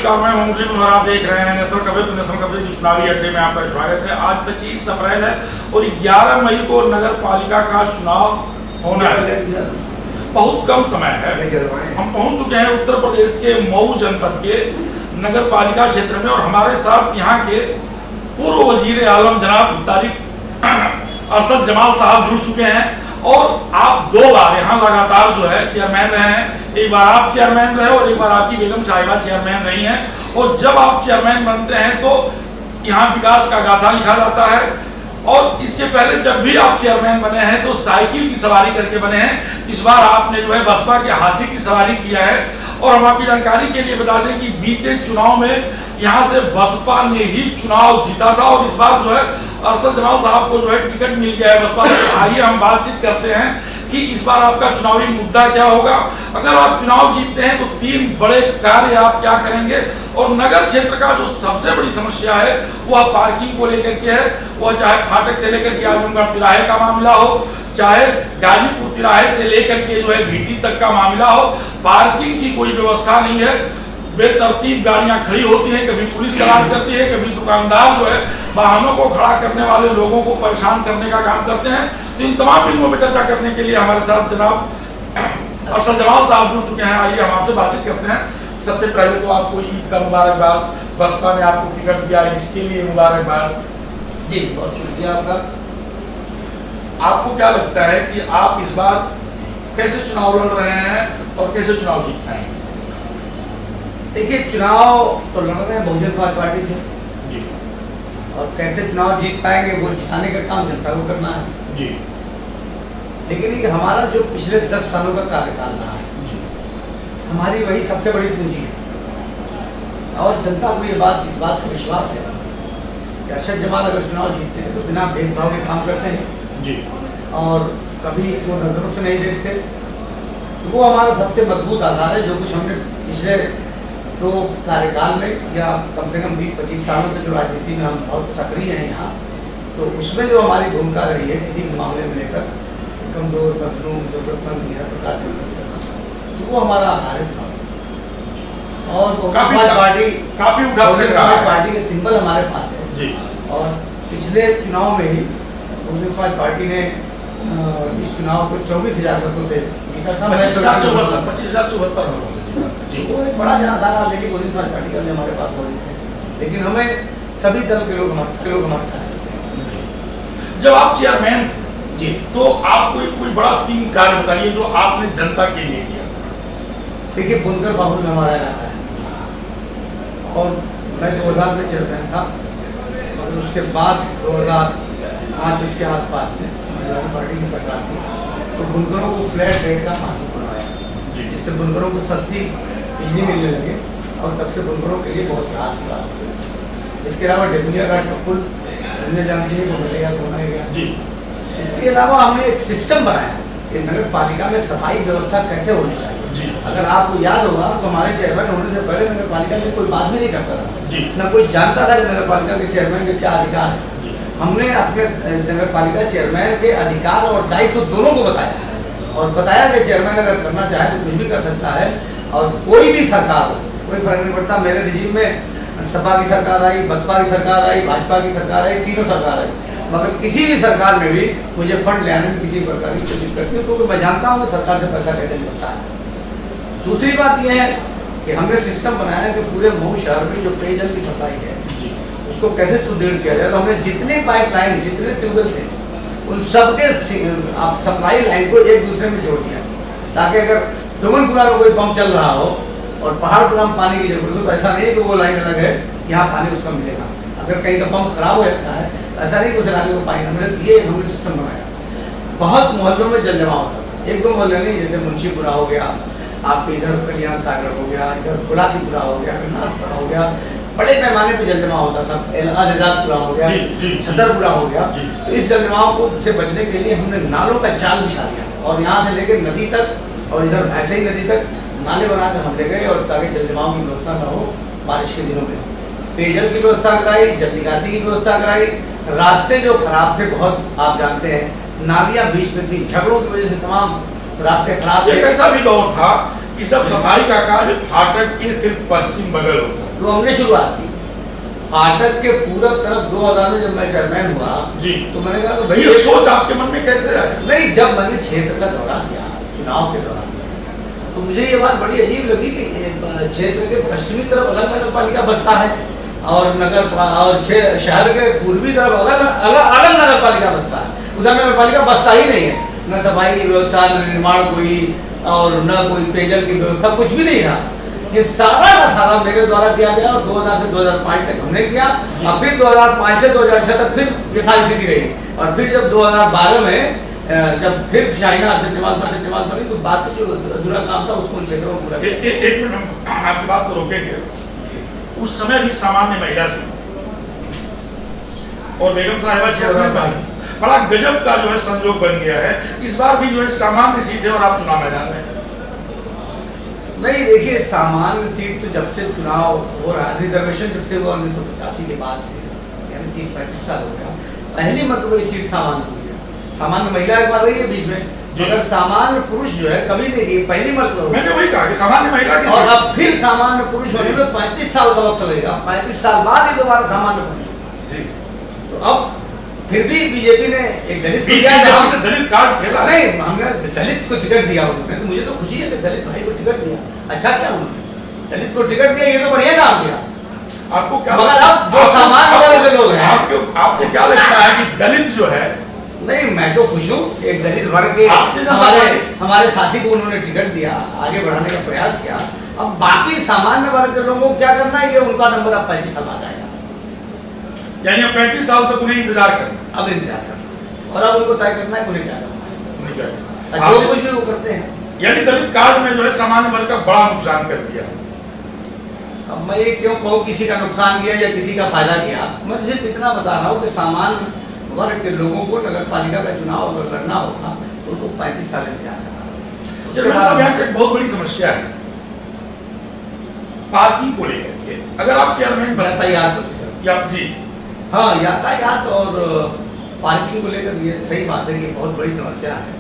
नमस्कार, मैं मुस्लिम और आप देख रहे हैं नेशनल कवरेज चुनावी अड्डे में आपका स्वागत है। आज 25 अप्रैल है और 11 मई को नगर पालिका का चुनाव होना है। बहुत कम समय है। हम पहुंच चुके हैं उत्तर प्रदेश के मऊ जनपद के नगर पालिका क्षेत्र में और हमारे साथ यहाँ के पूर्व वजीर आलम जनाब तारिक अरशद जमाल साहब जुड़ चुके हैं। और आप 2 बार यहाँ लगातार जो है चेयरमैन रहे हैं। एक बार आप चेयरमैन रहे और एक बार आपकी बेगम साहिबा चेयरमैन रही हैं। और जब आप चेयरमैन बनते हैं तो यहाँ विकास का गाथा लिखा जाता है। और इसके पहले जब भी आप चेयरमैन बने हैं तो साइकिल की सवारी करके बने हैं। इस बार आपने जो है बसपा के हाथी की सवारी किया है। और हम आपकी जानकारी के लिए बता दें कि बीते चुनाव में यहाँ से बसपा ने ही चुनाव जीता था और इस बार जो है अरशद जमाल साहब को जो है टिकट मिल गया है बसपा से। आइए हम बातचीत करते हैं कि इस बार आपका चुनावी मुद्दा क्या होगा। अगर आप चुनाव जीतते हैं तो 3 बड़े कार्य आप क्या करेंगे। और नगर क्षेत्र का जो सबसे बड़ी समस्या है वह पार्किंग को लेकर के है। वह चाहे फाटक से लेकर के आजमगढ़ तिराहे का मामला हो, चाहे गाजीपुर तिराहे से लेकर के जो है भीटी तक का मामला हो, पार्किंग की कोई व्यवस्था नहीं है। बेतरतीब गाड़ियां खड़ी होती हैं, कभी पुलिस चालान करती है, कभी दुकानदार जो है वाहनों को खड़ा करने वाले लोगों को परेशान करने का काम करते हैं। तो इन तमाम बिंदुओं पर चर्चा करने के लिए हमारे साथ जनाब अरशद जमाल साहब जुड़ चुके हैं। आइए हम आपसे बातचीत करते हैं। सबसे पहले तो आपको ईद का मुबारकबाद। बसपा ने आपको टिकट दिया, इसके लिए मुबारकबाद। जी, बहुत शुक्रिया आपका। आपको क्या लगता है कि आप इस बार कैसे चुनाव लड़ रहे हैं और कैसे चुनाव जीत पाएंगे? देखिए, चुनाव तो लड़ रहे हैं बहुजन समाज पार्टी से जी। और कैसे चुनाव जीत पाएंगे वो जिताने का काम जनता को करना है जी। लेकिन ये हमारा जो पिछले 10 सालों का कार्यकाल रहा है जी। हमारी वही सबसे बड़ी पूंजी है। और जनता को इस बात का विश्वास है कि अरशद जमाल अगर चुनाव जीतते हैं तो बिना भेदभाव के काम करते हैं जी। और कभी वो नजरों से नहीं देखते। तो वो हमारा सबसे मजबूत आधार है। जो कुछ हमने पिछले 2 कार्यकाल में या कम से कम 20-25 सालों से जो राजनीति में हम बहुत सक्रिय हैं यहाँ, तो उसमें जो हमारी भूमिका रही है किसी भी मामले में लेकर कमजोर, मजलूम, जरूरतमंद हर प्रकार से मदद करना, तो वो हमारा आधार है चुनाव। और काफी पार्टी के सिंबल हमारे पास है जी। और पिछले चुनाव में ही बहुजन समाज पार्टी ने इस चुनाव को 24,000 मतों से जीता था। 25,074 वो एक बड़ा जनाधार ऑलरेडी बहुजन समाज पार्टी का भी हमारे पास मौजूद है। लेकिन हमें सभी दल के लोग हमारे साथ चलते हैं। जब आप चेयरमैन थे जी, तो आप कोई बड़ा 3 कार्य बताइए जो आपने जनता के लिए किया। देखिए, बुनकर बाहुल में हमारा इलाका है और मैं 2000 में चेयरमैन था और उसके बाद 2005 उसके आसपास में समाजवादी पार्टी की सरकार थी तो बुनकरों को फ्लैट रेट का मासूम बनवाया, जिससे बुनकरों को सस्ती बिजली मिलने लगे और तब से बुनकरों के लिए बहुत राहत की बात हुई। इसके अलावा डेमुनिया घाट का पुल हमने जान चाहिए वो मिलेगा तो बनाया गया जी। इसके अलावा हमने एक सिस्टम बनाया कि नगर पालिका में सफाई व्यवस्था कैसे होनी चाहिए जी। अगर आपको याद होगा तो हमारे चेयरमैन होने से पहले नगर पालिका में कोई बात भी नहीं करता था, न कोई जानता था कि नगर पालिका के चेयरमैन के क्या अधिकार है। हमने अपने नगर पालिका चेयरमैन के अधिकार और दायित्व दोनों को बताया और बताया कि चेयरमैन अगर करना चाहे तो कुछ भी कर सकता है और कोई भी सरकार हो, कोई फर्क नहीं पड़ता। मेरे रिजीम में सपा की सरकार आई, बसपा की सरकार आई, भाजपा की सरकार आई, तीनों सरकार आई, मगर किसी भी सरकार में भी मुझे फंड ले आने में किसी प्रकार की कोशिश करती है क्योंकि मैं जानता हूँ कि सरकार से पैसा कैसे मिलता है। दूसरी बात यह है कि हमने सिस्टम बनाया कि पूरे मऊ शहर में जो पेयजल की सप्लाई है उसको कैसे सुदृढ़ किया जाए। तो हमने जितने पाइपलाइन, जितने ट्यूबवेल थे उन सबके सप्लाई लाइन को एक दूसरे में जोड़ दिया ताकि अगर दुमनपुरा में कोई पंप चल रहा हो और पहाड़पुरा में पानी की जरूरत हो तो ऐसा नहीं कि वो लाइन अलग है, यहाँ पानी उसका मिलेगा। अगर कहीं का पंप खराब हो जाता है ऐसा नहीं कुछ इलाके को पानी न मिले। ये हमने सिस्टम बनाया। बहुत मोहल्लों में जल जमाव होता था, 1-2 मोहल्ले नहीं, जैसे मुंशीपुरा हो गया, आपके इधर कल्याण सागर हो गया, इधर गुलाबीपुरा हो गया, नाथपुरा हो गया, बड़े पैमाने पे जल जमाव होता था। आजादपुरा हो गया, छतरपुरा हो गया। तो इस जल जमाव को से बचने के लिए हमने नालों का जाल बिछा दिया और यहाँ से लेकर नदी तक और इधर ऐसे ही नदी तक नाले बनाकर हम ले गए और ताकि जल जमाव की व्यवस्था न हो बारिश के दिनों में। पेयजल की व्यवस्था कराई, जल निकासी की व्यवस्था कराई। रास्ते जो खराब थे बहुत आप जानते हैं, नालियाँ बीच में थी, झगड़ों की वजह से तमाम रास्ते खराब थे। ऐसा भी दौर था कि सब सफाई का कार्य फाटक के सिर्फ पश्चिम बगल होता था। तो हमने शुरुआत की। फाटक के पूरब तरफ 2000 में जब मैं चेयरमैन हुआ जी, तो मैंने कहा तो भाई ये सोच आपके मन में कैसे आई? नहीं, जब मैंने क्षेत्र का दौरा किया चुनाव के दौरान, तो मुझे ये बात बड़ी अजीब लगी कि क्षेत्र के पश्चिमी तरफ अलग नगर पालिका बसता है और शहर के पूर्वी तरफ अलग नगर पालिका बसता है। उधर नगर पालिका बसता ही नहीं है, न सफाई की व्यवस्था, न निर्माण कोई, और न कोई पेयजल की व्यवस्था, कुछ भी नहीं था। ये सारा का सारा मेरे द्वारा किया गया और 2000 से 2005 तक हमने किया। और फिर 2005 से 2006 तक फिर यथास्थिति रही। और फिर जब 2012 में जब फिर शाहीना अरशद जमात बनी तो बात जो अधूरा काम था उसको उन क्षेत्रों में पूरा किया। एक मिनट हम आपकी बात को रोकेंगे। उस समय भी सामान्य महिला से और बेगम साहिबा चेयरमैन बनी, बड़ा गजब का जो है संयोग बन गया है। इस बार भी जो है सामान्य सीट है और आप चुनाव मैदान में। नहीं, देखिए सामान्य सीट तो जब से चुनाव हो रहा है, रिजर्वेशन जब से हुआ 1985 के बाद से, यानी 30-35 साल हो गया, पहली मरतबा ये सीट सामान्य हुई है। सामान्य महिला एक बार रही है बीच में, मगर सामान्य पुरुष जो है कभी नहीं रही, पहली मरतबा। मैंने वही कहा कि सामान्य महिला की और अब फिर सामान्य पुरुष होने में 35 साल का वक्त लगेगा, 35 साल बाद ही दोबारा सामान्य पुरुष जी। तो अब फिर भी बीजेपी ने एक दलित को दिया, हमने दलित कार्ड खेला नहीं, हमने दलित को टिकट दिया उन्होंने, तो मुझे तो खुशी है कि दलित भाई को टिकट दिया। अच्छा क्या उन्होंने दलित को टिकट दिया, ये तो बढ़िया काम किया। आपको क्या, मगर अब जो सामान्य वर्ग के लोग हैं, आपको क्या लगता है कि दलित जो है, नहीं मैं तो खुश हूँ, एक दलित वर्ग के हमारे साथी को उन्होंने टिकट दिया, आगे बढ़ाने का प्रयास किया। अब बाकी सामान्य वर्ग के लोगों को क्या करना है, ये उनका नंबर अब 35 साल बाद आएगा, यानी 35 साल तक उन्हें इंतजार करना, अब इंतजार करना, और अब उनको तय करना है उन्हें क्या करना है, जो कुछ भी वो करते हैं। यानी दलित कार्ड में जो है सामान्य वर्ग का बड़ा नुकसान कर दिया। अब मैं ये क्यों कहूँ किसी का नुकसान किया या किसी का फायदा किया, मैं सिर्फ इतना बता रहा हूँ कि सामान्य वर्ग के लोगों को नगर पालिका का चुनाव अगर लड़ना होगा तो उनको 35 साल इंतजार करना होगा। एक बहुत बड़ी समस्या है पार्किंग को लेकर के, अगर आप चेयरमैन यातायात जी, हाँ यातायात और पार्किंग को लेकर ये सही बात है कि बहुत बड़ी समस्या है।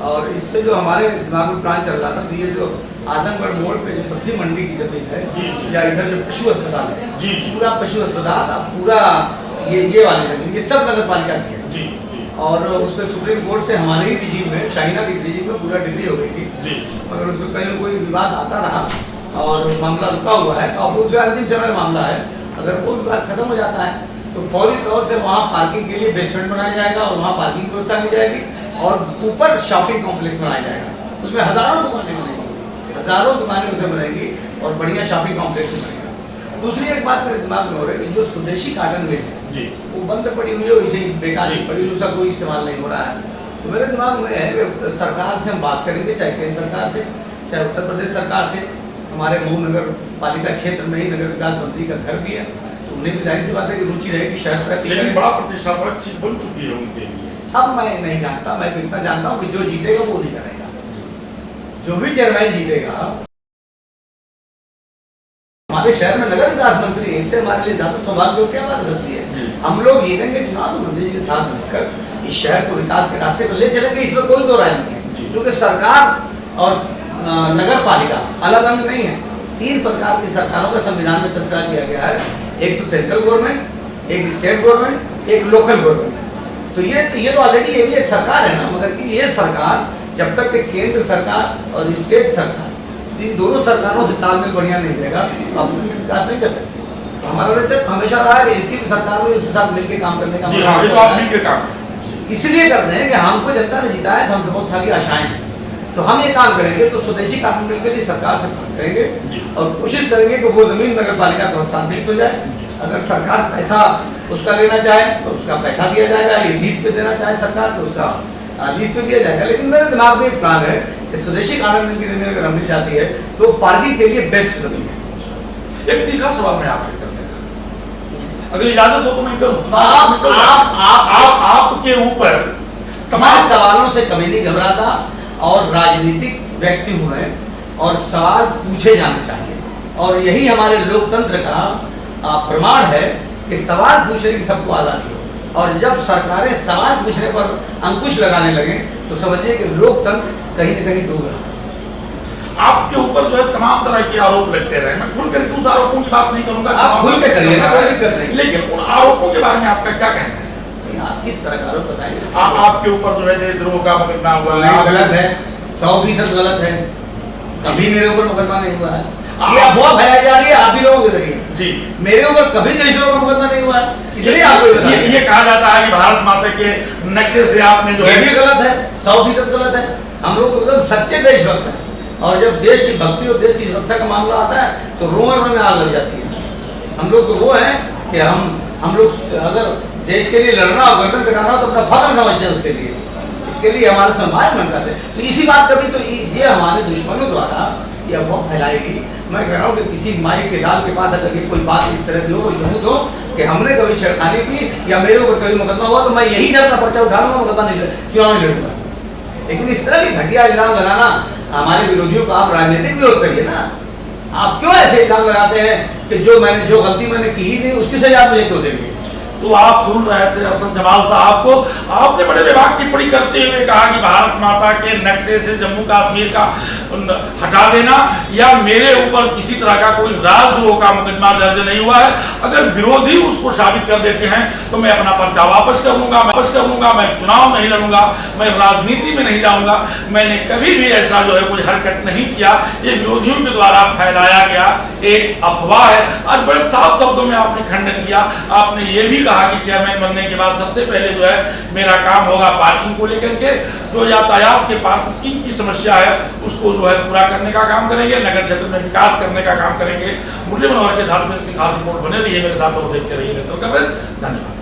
और इस पे जो हमारे दिमाग में प्लान चल रहा था, तो ये जो आदमगढ़ मोड़ पे जो सब्जी मंडी की जमीन है या इधर जो पशु अस्पताल है, पूरा पशु अस्पताल, पूरा ये वाली जमीन, ये सब नगर पालिका की है। और उस पर सुप्रीम कोर्ट से हमारे ही रिजीम में, शाहीना की रिजीम में पूरा डिग्री हो गई थी, मगर उसमें कहीं कोई विवाद आता रहा और मामला रुका हुआ है। और उसमें अंतिम समय मामला है, अगर वो विवाद खत्म हो जाता है तो फौरी तौर से वहाँ पार्किंग के लिए बेसमेंट बनाया जाएगा और वहाँ पार्किंग की व्यवस्था की जाएगी और ऊपर शॉपिंग कॉम्प्लेक्स बनाया जाएगा, उसमें हजारों दुकानें बनेंगी, हजारों दुकानें उसमें बनेंगी और बढ़िया शॉपिंग कॉम्प्लेक्स बनेगा। दूसरी एक बात मेरे दिमाग में हो रही है कि जो स्वदेशी कॉटन मिल है वो बंद पड़ी हुई है, इसे बेकार पड़ी हुई, उसका कोई इस्तेमाल नहीं हो रहा है। तो मेरे दिमाग में है कि सरकार से हम बात करेंगे, चाहे केंद्र सरकार से, चाहे उत्तर प्रदेश सरकार से। हमारे मऊ नगर पालिका क्षेत्र में ही नगर विकास मंत्री का घर भी है, तो उन्हें भी जाहिर सी बात है कि रुचि रहेगी शहर पर, बड़ा प्रतिष्ठापक सीट बन चुकी है उनके लिए। अब मैं नहीं जानता, मैं तो इतना जानता हूँ कि जो जीतेगा वो नहीं करेगा, जो भी चेयरमैन जीतेगा। हमारे शहर में नगर विकास मंत्री है, इससे हमारे लिए ज्यादा सौभाग्य क्या बात सकती है। हम लोग जीतेंगे चुनाव तो मंत्री जी के साथ मिलकर इस शहर को विकास के रास्ते पर ले चलेंगे, इसमें कोई दो राय नहीं है। क्योंकि सरकार और नगर पालिका अलग अलग नहीं है, 3 प्रकार की सरकारों का संविधान में तस्करा किया गया है, एक तो सेंट्रल गवर्नमेंट, एक स्टेट गवर्नमेंट, एक लोकल गवर्नमेंट। तो ये तो ऑलरेडी ये भी एक सरकार है ना, मगर कि ये सरकार जब तक कि केंद्र सरकार और स्टेट सरकार इन दोनों सरकारों से तालमेल बढ़िया नहीं रहेगा, अब विकास नहीं कर सकते। हमारा लक्ष्य हमेशा रहा है कि इसकी भी सरकार में उसके साथ मिलकर काम करने का, इसलिए करते हैं कि हमको जनता ने जिताया है, तो हमसे बहुत सारी आशाएं हैं, तो हम ये काम करेंगे। तो स्वदेशी कानून मिल के लिए सरकार से बात करेंगे और कोशिश करेंगे कि वो जमीन नगर पालिका को हस्तांतरित हो जाए। अगर सरकार पैसा उसका लेना चाहे तो उसका पैसा दिया जाएगा, ये लीज पे देना चाहे सरकार तो उसका लीज पे दिया जाएगा। लेकिन मेरे दिमाग में एक प्लान है कि स्वदेशी कानून मिल की जमीन अगर मिल जाती है तो पार्किंग के लिए बेस्ट जमीन है। एक तीखा सवाल मैं आपसे करने का, अगर इजाजत हो तो मैं करूं। आपके ऊपर तमाम सवालों से कभी नहीं घबराता और राजनीतिक व्यक्ति हुए और सवाल पूछे जाने चाहिए, और यही हमारे लोकतंत्र का प्रमाण है कि सवाल पूछने की सबको आजादी हो। और जब सरकारें सवाल पूछने पर अंकुश लगाने लगे तो समझिए कि लोकतंत्र कहीं न कहीं डूब रहा है। आप आपके ऊपर जो है तमाम तरह के आरोप लगते रहे। मैं खुल कर उस आरोपों की बात नहीं करूंगा, आप खुल के करिए ना, कोई दिक्कत नहीं, लेकिन उन आरोपों के बारे में आपका क्या कहना है? आप किस तरह का आरोप बताएंगे? आपके ऊपर जो है देशद्रोह का मुकदमा हुआ है, गलत है, 100% गलत है, कभी मेरे ऊपर मुकदमा नहीं हुआ है। ये अफवाह फैलाई जा रही है आप भी लोगों के जरिए जी, मेरे ऊपर कभी देशद्रोह का मुकदमा नहीं हुआ है, इसलिए आपको ये कहा जाता है कि भारत माता के नक्शे से आपने जो ये भी गलत है, 100% गलत है। हम लोग एकदम सच्चे देशभक्त हैं, और जब देश की भक्ति और देश की सुरक्षा का मामला आता है तो रोए में आग लग जाती है। हम लोग तो वो हैं कि हम लोग अगर देश के लिए लड़ना और गर्दन कटाना हो तो अपना फख्र समझते हैं उसके लिए, इसके लिए हमारा सम्मान मन करते हैं। तो इसी बात कभी तो ये हमारे दुश्मनों द्वारा ये अफवाह फैलाएगी। मैं कह रहा हूँ कि किसी माई के लाल के पास अगर कोई बात इस तरह की हो, कोई सबूत हो कि हमने कभी छेड़खानी की या मेरे ऊपर कभी मुकदमा हुआ, तो मैं यही से अपना पर्चा उठा लूंगा, मुकदमा नहीं चुनाव नहीं लड़ूंगा। लेकिन इस तरह की घटिया इल्जाम लगाना हमारे विरोधियों को आप राजनीतिक विरोध करिए ना। आप क्यों ऐसे इल्जाम लगाते हैं कि जो गलती मैंने की ही नहीं उसकी सजा आप मुझे क्यों देंगे? तो आप सुन रहे थे अफसर जमाल साहब को, आपने बड़े विभाग टिप्पणी करते हुए कहा कि भारत माता के नक्शे से जम्मू कश्मीर का हटा देना या मेरे ऊपर किसी तरह का कोई राजद्रोह का मुकदमा दर्ज नहीं हुआ है। अगर विरोधी उसको साबित कर देते हैं तो मैं अपना पर्चा वापस कर लूंगा, मैं चुनाव नहीं लड़ूंगा, मैं राजनीति में नहीं जाऊंगा। मैंने कभी भी ऐसा जो है कोई हरकत नहीं किया, ये विरोधियों के द्वारा फैलाया गया एक अफवाह है। आज बड़े साफ शब्दों में आपने खंडन किया। आपने ये भी कहा कि चेयरमैन बनने के बाद सबसे पहले जो है मेरा काम होगा पार्किंग को लेकर के, जो यातायात के पार्किंग की समस्या है उसको जो है पूरा करने का काम करेंगे, नगर क्षेत्र में विकास करने का काम करेंगे। मुरली मनोहर के साथ में खास रिपोर्ट बने रही है, मेरे साथ और देखते रहिए। धन्यवाद।